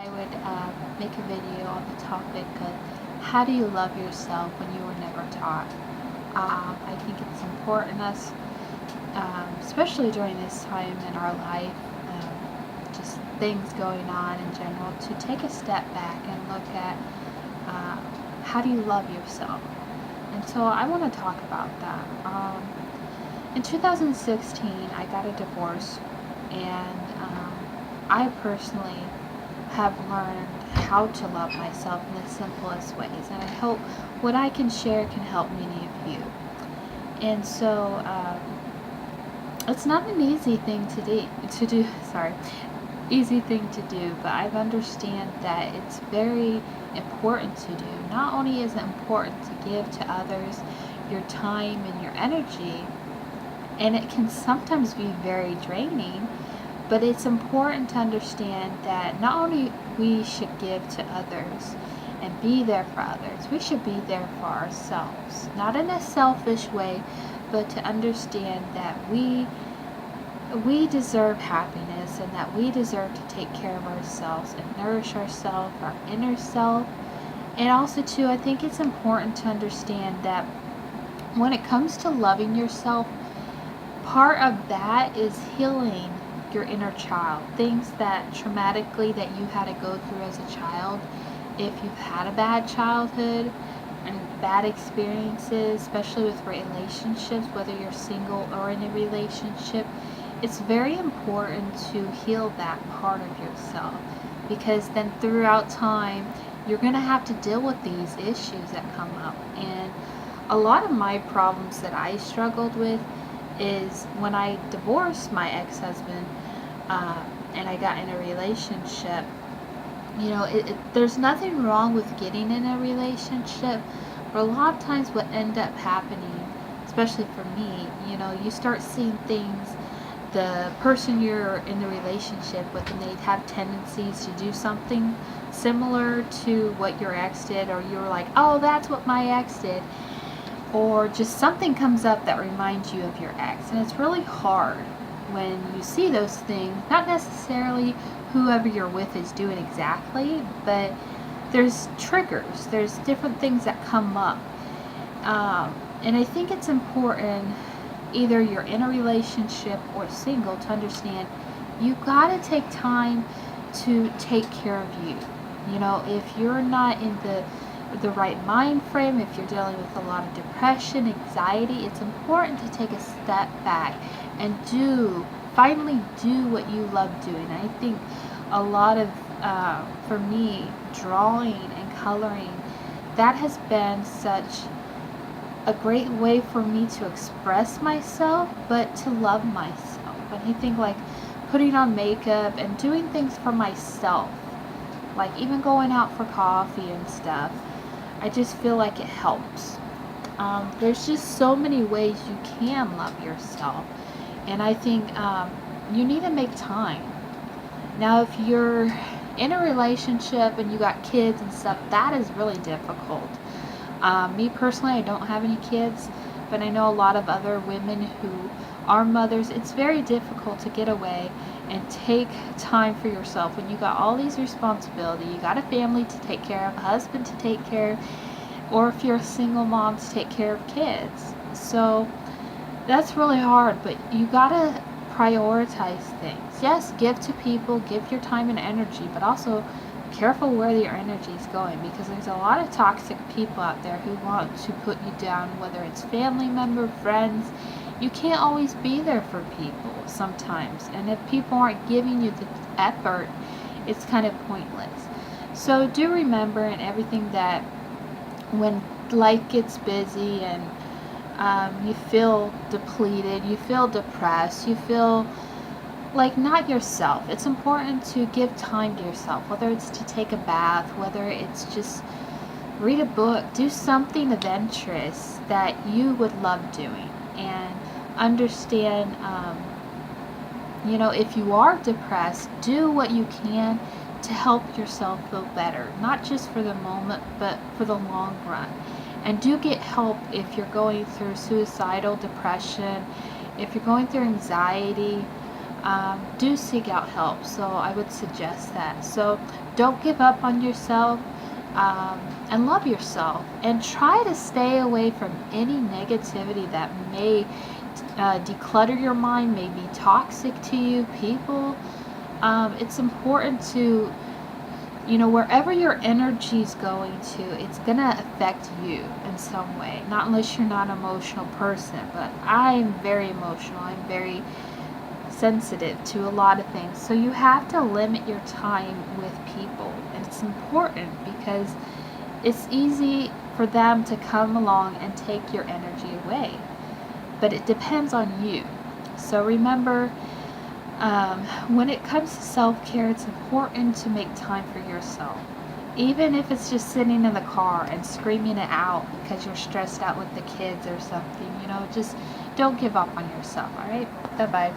I would make a video on the topic of how do you love yourself when you were never taught. I think it's important us, especially during this time in our life, just things going on in general, to take a step back and look at uh, how do you love yourself. And so I want to talk about that. In 2016, I got a divorce, and I personally have learned how to love myself in the simplest ways, and I hope what I can share can help many of you. And so it's not an easy thing to do. Sorry, easy thing to do, but I understand that it's very important to do. Not only is it important to give to others your time and your energy, and it can sometimes be very draining, but it's important to understand that not only we should give to others and be there for others, we should be there for ourselves. Not in a selfish way, but to understand that we deserve happiness, and that we deserve to take care of ourselves and nourish ourselves, our inner self. And also too, I think it's important to understand that when it comes to loving yourself, part of that is healing your inner child, things that traumatically that you had to go through as a child. If you've had a bad childhood and bad experiences, especially with relationships, whether you're single or in a relationship, it's very important to heal that part of yourself, because then throughout time you're going to have to deal with these issues that come up. And a lot of my problems that I struggled with is when I divorced my ex-husband, and I got in a relationship. There's nothing wrong with getting in a relationship, but a lot of times what end up happening, especially for me, you start seeing things, the person you're in the relationship with, and they have tendencies to do something similar to what your ex did, or you're like, oh, that's what my ex did, or just something comes up that reminds you of your ex. And it's really hard when you see those things, not necessarily whoever you're with is doing exactly, but there's triggers, there's different things that come up. And I think it's important, either you're in a relationship or single, to understand you gotta take time to take care of you. If you're not in the right mind frame, if you're dealing with a lot of depression, anxiety, it's important to take a step back and finally do what you love doing. I think a lot of, for me, drawing and coloring, that has been such a great way for me to express myself, but to love myself. And I think like putting on makeup and doing things for myself, like even going out for coffee and stuff, I just feel like it helps. There's just so many ways you can love yourself, and I think you need to make time. Now, if you're in a relationship and you got kids and stuff, that is really difficult. Me personally, I don't have any kids, but I know a lot of other women who are mothers. It's very difficult to get away and take time for yourself when you got all these responsibilities. You got a family to take care of, a husband to take care of, or if you're a single mom, to take care of kids. So that's really hard, but you gotta prioritize things. Yes, give to people, give your time and energy, but also be careful where your energy is going, because there's a lot of toxic people out there who want to put you down, whether it's family member, friends. You can't always be there for people sometimes, and if people aren't giving you the effort, it's kind of pointless. So do remember in everything that when life gets busy and you feel depleted, you feel depressed, you feel like not yourself, it's important to give time to yourself, whether it's to take a bath, whether it's just read a book, do something adventurous that you would love doing. And understand, if you are depressed, do what you can to help yourself feel better, not just for the moment, but for the long run. And do get help if you're going through suicidal depression, if you're going through anxiety. Do seek out help. So I would suggest that. So don't give up on yourself, and love yourself, and try to stay away from any negativity that may declutter your mind, may be toxic to you, people. It's important to, wherever your energy is going to, it's going to affect you in some way. Not unless you're not an emotional person, but I'm very emotional. I'm very sensitive to a lot of things. So you have to limit your time with people. And it's important because it's easy for them to come along and take your energy away. But it depends on you. So remember, when it comes to self-care, it's important to make time for yourself. Even if it's just sitting in the car and screaming it out because you're stressed out with the kids or something, just don't give up on yourself, all right? Bye-bye.